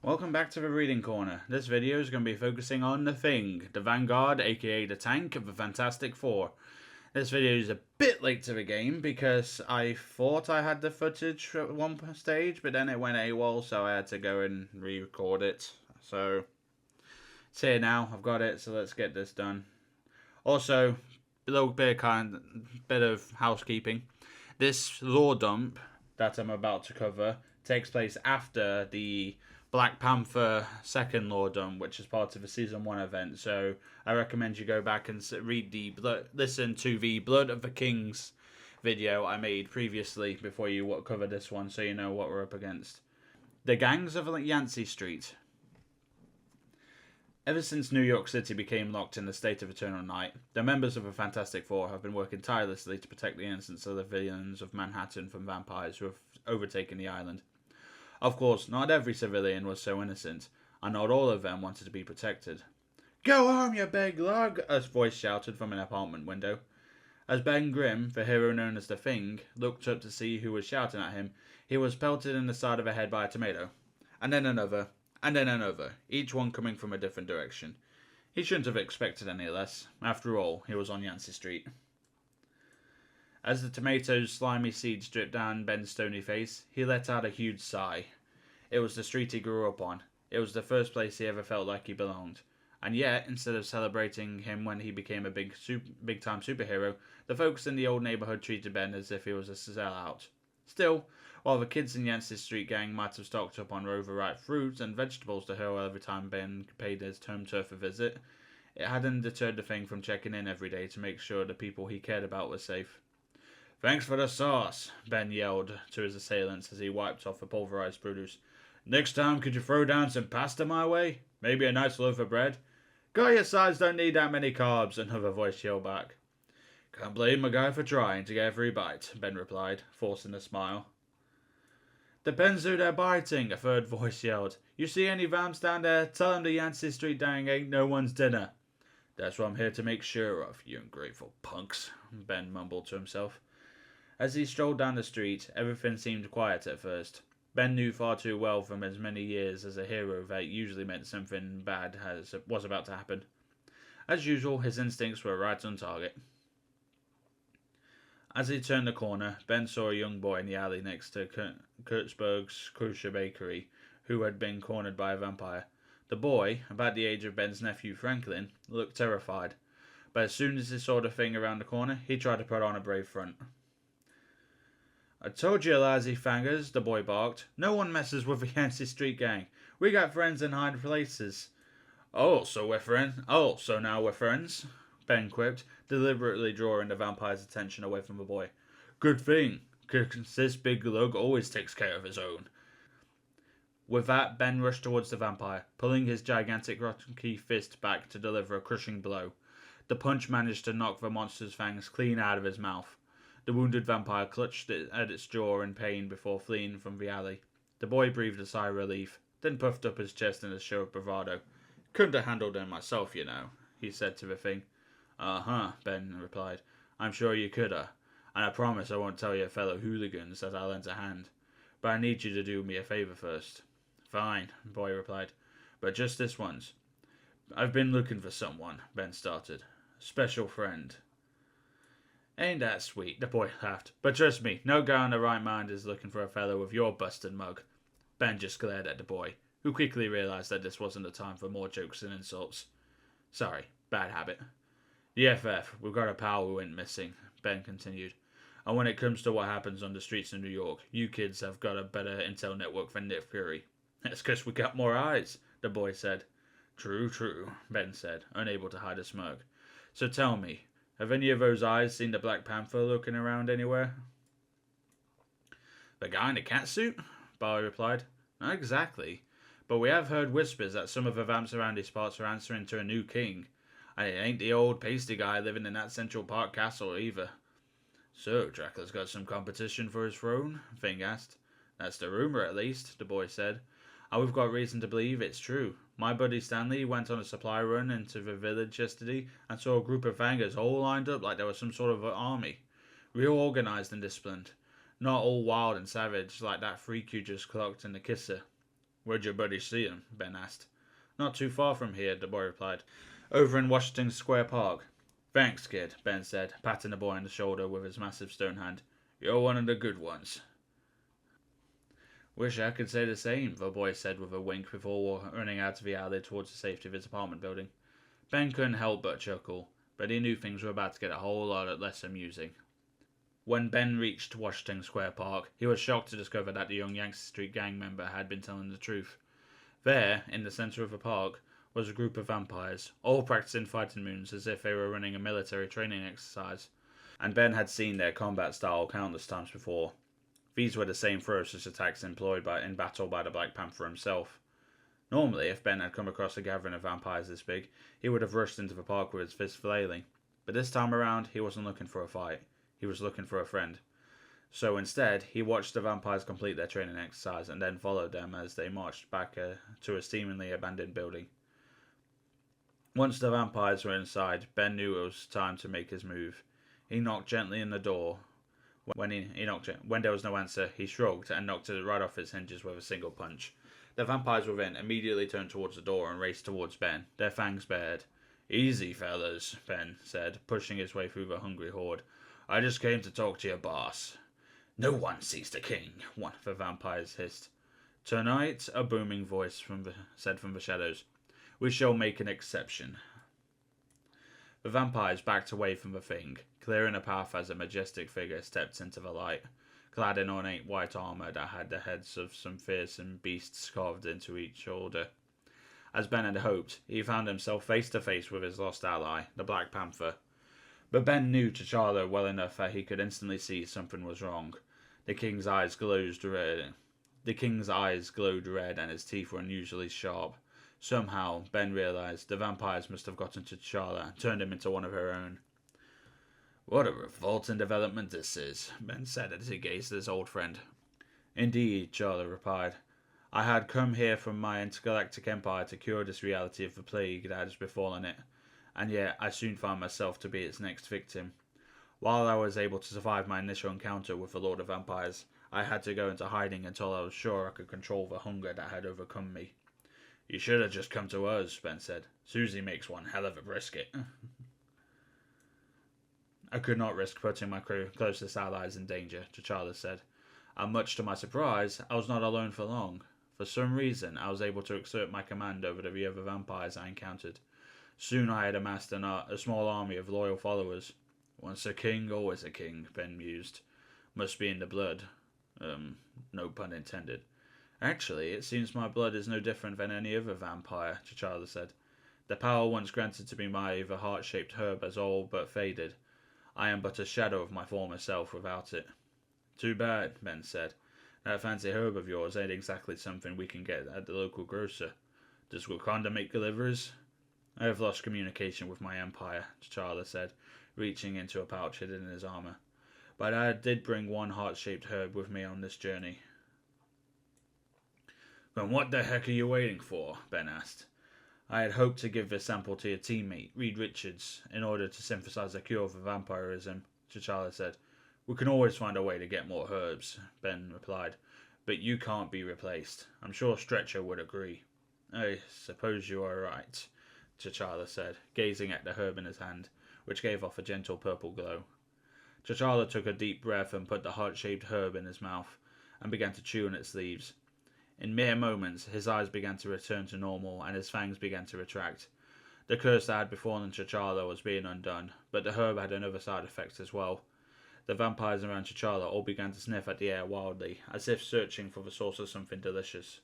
Welcome back to the Reading Corner. This video is going to be focusing on The Thing, the Vanguard, aka the tank of the Fantastic Four. This video is a bit late to the game because I thought I had the footage at one stage, but then it went AWOL, so I had to go and re-record it. So, it's here now, I've got it, so let's get this done. Also, a little bit of housekeeping. This lore dump that I'm about to cover takes place after the Black Panther second lore dump, which is part of a season 1 event. So I recommend you go back and listen to the Blood of the Kings video I made previously before you cover this one, so you know what we're up against. The gangs of Yancy Street. Ever since New York City became locked in the state of eternal night, the members of the Fantastic Four have been working tirelessly to protect the innocent civilians of Manhattan from vampires who have overtaken the island. Of course, not every civilian was so innocent, and not all of them wanted to be protected. "Go home, you big lug!" a voice shouted from an apartment window. As Ben Grimm, the hero known as the Thing, looked up to see who was shouting at him, he was pelted in the side of the head by a tomato. And then another, and then another, each one coming from a different direction. He shouldn't have expected any less. After all, he was on Yancy Street. As the tomato's slimy seeds dripped down Ben's stony face, he let out a huge sigh. It was the street he grew up on. It was the first place he ever felt like he belonged. And yet, instead of celebrating him when he became a big-time superhero, the folks in the old neighborhood treated Ben as if he was a sellout. Still, while the kids in Yancy's street gang might have stocked up on overripe fruits and vegetables to hurl every time Ben paid his home turf a visit, it hadn't deterred the Thing from checking in every day to make sure the people he cared about were safe. "Thanks for the sauce," Ben yelled to his assailants as he wiped off the pulverized produce. "Next time, could you throw down some pasta my way? Maybe a nice loaf of bread?" "Got your sides don't need that many carbs," another voice yelled back. "Can't blame a guy for trying to get every bite," Ben replied, forcing a smile. "Depends who they're biting," a third voice yelled. "You see any vamps down there? Tell them the Yancy Street gang ain't no one's dinner." "That's what I'm here to make sure of, you ungrateful punks," Ben mumbled to himself. As he strolled down the street, everything seemed quiet at first. Ben knew far too well from his many years as a hero that it usually meant something bad was about to happen. As usual, his instincts were right on target. As he turned the corner, Ben saw a young boy in the alley next to Kurtzberg's kosher bakery, who had been cornered by a vampire. The boy, about the age of Ben's nephew Franklin, looked terrified, but as soon as he saw the Thing around the corner, he tried to put on a brave front. "I told you, lazy fangers," the boy barked. "No one messes with the Yancy Street gang. We got friends in high places." "Oh, so now we're friends," Ben quipped, deliberately drawing the vampire's attention away from the boy. "Good thing, 'cause this big lug always takes care of his own." With that, Ben rushed towards the vampire, pulling his gigantic rocky fist back to deliver a crushing blow. The punch managed to knock the monster's fangs clean out of his mouth. The wounded vampire clutched at its jaw in pain before fleeing from the alley. The boy breathed a sigh of relief, then puffed up his chest in a show of bravado. "Couldn't have handled him myself, you know," he said to the Thing. "Uh-huh," Ben replied. "I'm sure you coulda, and I promise I won't tell your fellow hooligans that I lent a hand. But I need you to do me a favor first." "Fine," the boy replied, "but just this once." "I've been looking for someone," Ben started. "A special friend." "Ain't that sweet?" the boy laughed. "But trust me, no guy in the right mind is looking for a fellow with your busted mug." Ben just glared at the boy, who quickly realized that this wasn't the time for more jokes and insults. "Sorry, bad habit." "The FF, we've got a pal who went missing," Ben continued. "And when it comes to what happens on the streets of New York, you kids have got a better intel network than Nick Fury." "That's 'cause we got more eyes," the boy said. True," Ben said, unable to hide a smirk. "So tell me, have any of those eyes seen the Black Panther looking around anywhere?" "The guy in the catsuit?" Barley replied. "Not exactly, but we have heard whispers that some of the vamps around these parts are answering to a new king. And it ain't the old pasty guy living in that Central Park castle either." "So, Dracula's got some competition for his throne?" Thing asked. "That's the rumour, at least," the boy said. "And we've got reason to believe it's true. My buddy Stanley went on a supply run into the village yesterday and saw a group of fangers all lined up like there was some sort of an army. Real organised and disciplined. Not all wild and savage like that freak you just clocked in the kisser." Where'd your buddy see him? Ben asked. Not too far from here, the boy replied. Over in Washington Square Park. Thanks, kid, Ben said, patting the boy on the shoulder with his massive stone hand. You're one of the good ones. Wish I could say the same, the boy said with a wink before running out of the alley towards the safety of his apartment building. Ben couldn't help but chuckle, but he knew things were about to get a whole lot less amusing. When Ben reached Washington Square Park, he was shocked to discover that the young Yancy Street gang member had been telling the truth. There, in the centre of the park, was a group of vampires, all practicing fighting moves as if they were running a military training exercise, and Ben had seen their combat style countless times before. These were the same ferocious attacks employed in battle by the Black Panther himself. Normally, if Ben had come across a gathering of vampires this big, he would have rushed into the park with his fists flailing. But this time around, he wasn't looking for a fight. He was looking for a friend. So instead, he watched the vampires complete their training exercise and then followed them as they marched back to a seemingly abandoned building. Once the vampires were inside, Ben knew it was time to make his move. He knocked gently on the door. When there was no answer, he shrugged and knocked it right off its hinges with a single punch. The vampires within immediately turned towards the door and raced towards Ben, their fangs bared. Easy, fellas, Ben said, pushing his way through the hungry horde. I just came to talk to your boss. No one sees the king, one of the vampires hissed. Tonight, a booming voice said from the shadows. We shall make an exception. The vampires backed away from the thing, clearing a path as a majestic figure stepped into the light, clad in ornate white armour that had the heads of some fearsome beasts carved into each shoulder. As Ben had hoped, he found himself face to face with his lost ally, the Black Panther. But Ben knew T'Challa well enough that he could instantly see something was wrong. The king's eyes glowed red. And his teeth were unusually sharp. Somehow, Ben realized the vampires must have gotten to T'Challa and turned him into one of her own. What a revolting development this is, Ben said as he gazed at his old friend. Indeed, T'Challa replied. I had come here from my intergalactic empire to cure this reality of the plague that has befallen it, and yet I soon found myself to be its next victim. While I was able to survive my initial encounter with the Lord of Vampires, I had to go into hiding until I was sure I could control the hunger that had overcome me. You should have just come to us, Ben said. Susie makes one hell of a brisket. I could not risk putting my closest allies in danger, T'Challa said. And much to my surprise, I was not alone for long. For some reason, I was able to exert my command over the other vampires I encountered. Soon I had amassed a small army of loyal followers. Once a king, always a king, Ben mused. Must be in the blood. No pun intended. Actually, it seems my blood is no different than any other vampire, T'Challa said. The power once granted to me by the heart-shaped herb has all but faded. I am but a shadow of my former self without it. Too bad, Ben said. That fancy herb of yours ain't exactly something we can get at the local grocer. Does Wakanda make delivers? I have lost communication with my empire, T'Challa said, reaching into a pouch hidden in his armour. But I did bring one heart-shaped herb with me on this journey. Then what the heck are you waiting for? Ben asked. I had hoped to give this sample to your teammate, Reed Richards, in order to synthesize a cure for vampirism, T'Challa said. We can always find a way to get more herbs, Ben replied, but you can't be replaced. I'm sure Stretcher would agree. I suppose you are right, T'Challa said, gazing at the herb in his hand, which gave off a gentle purple glow. T'Challa took a deep breath and put the heart-shaped herb in his mouth, and began to chew on its leaves. In mere moments, his eyes began to return to normal, and his fangs began to retract. The curse that had befallen T'Challa was being undone, but the herb had another side effect as well. The vampires around T'Challa all began to sniff at the air wildly, as if searching for the source of something delicious.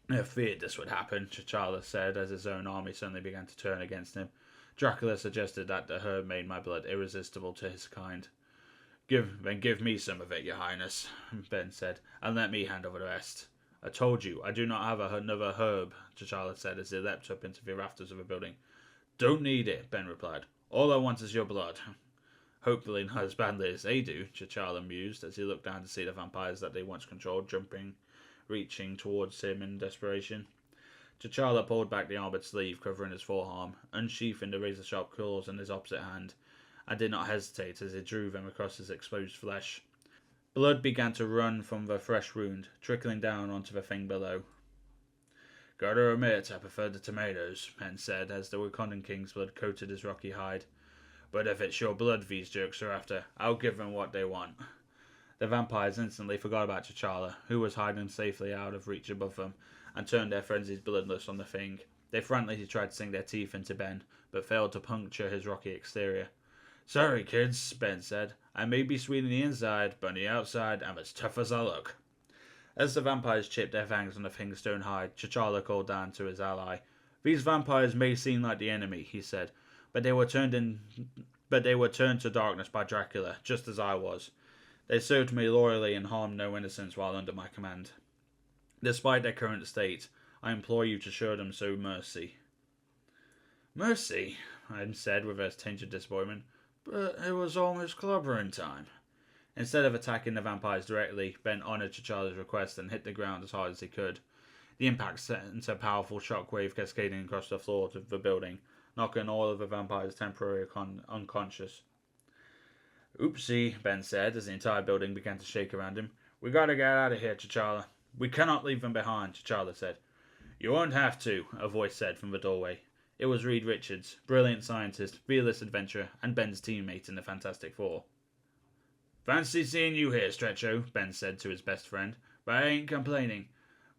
I feared this would happen, T'Challa said, as his own army suddenly began to turn against him. Dracula suggested that the herb made my blood irresistible to his kind. Give me some of it, your highness, Ben said, and let me hand over the rest. I told you, I do not have another herb, T'Challa said as he leapt up into the rafters of the building. Don't need it, Ben replied. All I want is your blood. Hopefully not as badly as they do, T'Challa mused as he looked down to see the vampires that they once controlled reaching towards him in desperation. T'Challa pulled back the armoured sleeve covering his forearm, unsheathing the razor-sharp claws in his opposite hand, and did not hesitate as he drew them across his exposed flesh. Blood began to run from the fresh wound, trickling down onto the thing below. Gotta admit, I prefer the tomatoes, Ben said, as the Wakandan King's blood coated his rocky hide. But if it's your blood these jerks are after, I'll give them what they want. The vampires instantly forgot about T'Challa, who was hiding safely out of reach above them, and turned their frenzied bloodlust on the thing. They frantically tried to sink their teeth into Ben, but failed to puncture his rocky exterior. Sorry, kids, Ben said. I may be sweet on the inside, but on the outside, I'm as tough as I look. As the vampires chipped their fangs on the thing's stone hide, T'Challa called down to his ally. These vampires may seem like the enemy, he said, but they were turned to darkness by Dracula, just as I was. They served me loyally and harmed no innocents while under my command. Despite their current state, I implore you to show them so mercy. Mercy? I said with a tinge of disappointment. But it was almost clobbering time. Instead of attacking the vampires directly, Ben honoured T'Challa's request and hit the ground as hard as he could. The impact sent a powerful shockwave cascading across the floor of the building, knocking all of the vampires temporarily unconscious. Oopsie, Ben said, as the entire building began to shake around him. We gotta get out of here, T'Challa. We cannot leave them behind, T'Challa said. You won't have to, a voice said from the doorway. It was Reed Richards, brilliant scientist, fearless adventurer, and Ben's teammate in the Fantastic Four. Fancy seeing you here, Stretcho, Ben said to his best friend, but I ain't complaining.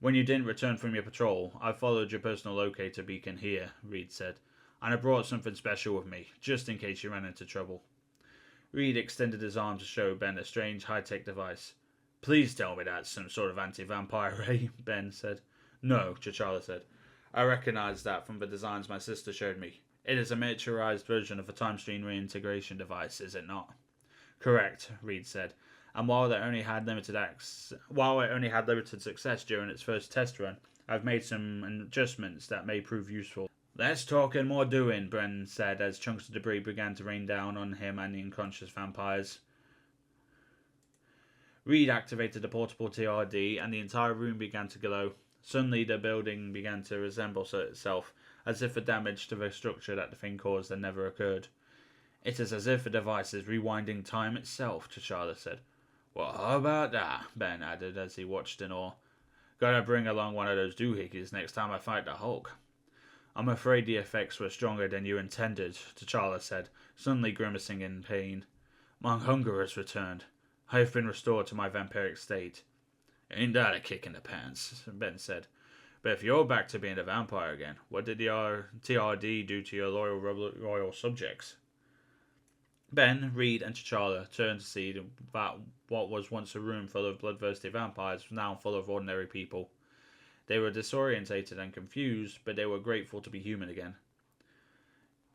When you didn't return from your patrol, I followed your personal locator beacon here, Reed said, and I brought something special with me, just in case you ran into trouble. Reed extended his arm to show Ben a strange high-tech device. Please tell me that's some sort of anti-vampire ray, Ben said. No, T'Challa said. I recognize that from the designs my sister showed me. It is a miniaturized version of a time-stream reintegration device, is it not? Correct, Reed said. And while it only had limited success during its first test run, I've made some adjustments that may prove useful. Less talking, more doing, Bren said as chunks of debris began to rain down on him and the unconscious vampires. Reed activated the portable TRD and the entire room began to glow. Suddenly the building began to resemble itself, as if the damage to the structure that the thing caused had never occurred. It is as if the device is rewinding time itself, T'Challa said. Well, how about that? Ben added as he watched in awe. Gotta bring along one of those doohickeys next time I fight the Hulk. I'm afraid the effects were stronger than you intended, T'Challa said, suddenly grimacing in pain. My hunger has returned. I have been restored to my vampiric state. Ain't that a kick in the pants, Ben said. But if you're back to being a vampire again, what did the TRD do to your loyal royal subjects? Ben, Reed, and T'Challa turned to see that what was once a room full of bloodthirsty vampires was now full of ordinary people. They were disorientated and confused, but they were grateful to be human again.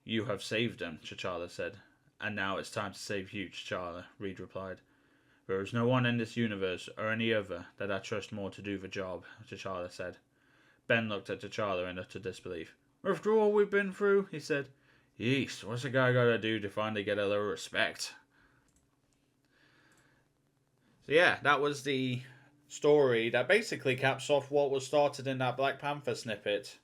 You have saved them, T'Challa said. And now it's time to save you, T'Challa, Reed replied. There is no one in this universe, or any other, that I trust more to do the job, T'Challa said. Ben looked at T'Challa in utter disbelief. After all we've been through, he said. Yeesh, what's a guy gotta do to finally get a little respect? So yeah, that was the story that basically caps off what was started in that Black Panther snippet.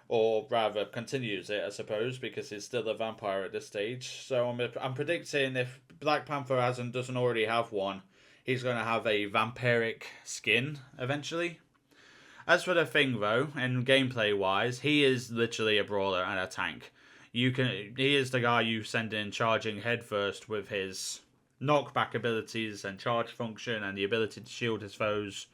Or rather, continues it, I suppose, because he's still a vampire at this stage. So I'm predicting if Black Panther doesn't already have one, he's going to have a vampiric skin eventually. As for the Thing, though, and gameplay-wise, he is literally a brawler and a tank. He is the guy you send in charging headfirst with his knockback abilities and charge function and the ability to shield his foes.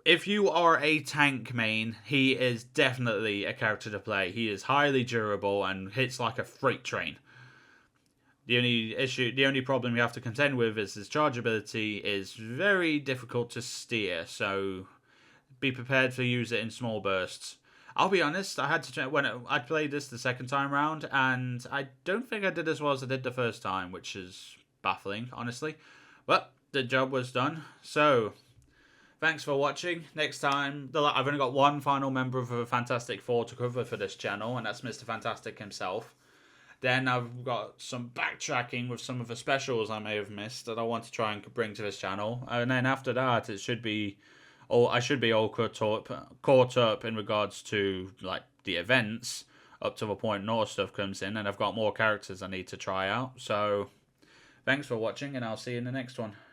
If you are a tank main, he is definitely a character to play. He is highly durable and hits like a freight train. The only problem you have to contend with is his charge ability is very difficult to steer, so be prepared to use it in small bursts. I'll be honest, I had to when I played this the second time round, and I don't think I did as well as I did the first time, which is baffling, honestly. But the job was done, so thanks for watching. Next time, I've only got one final member of the Fantastic Four to cover for this channel, and that's Mr. Fantastic himself. Then I've got some backtracking with some of the specials I may have missed that I want to try and bring to this channel. And then after that, I should be all caught up in regards to like the events up to the point North stuff comes in, and I've got more characters I need to try out. So thanks for watching, and I'll see you in the next one.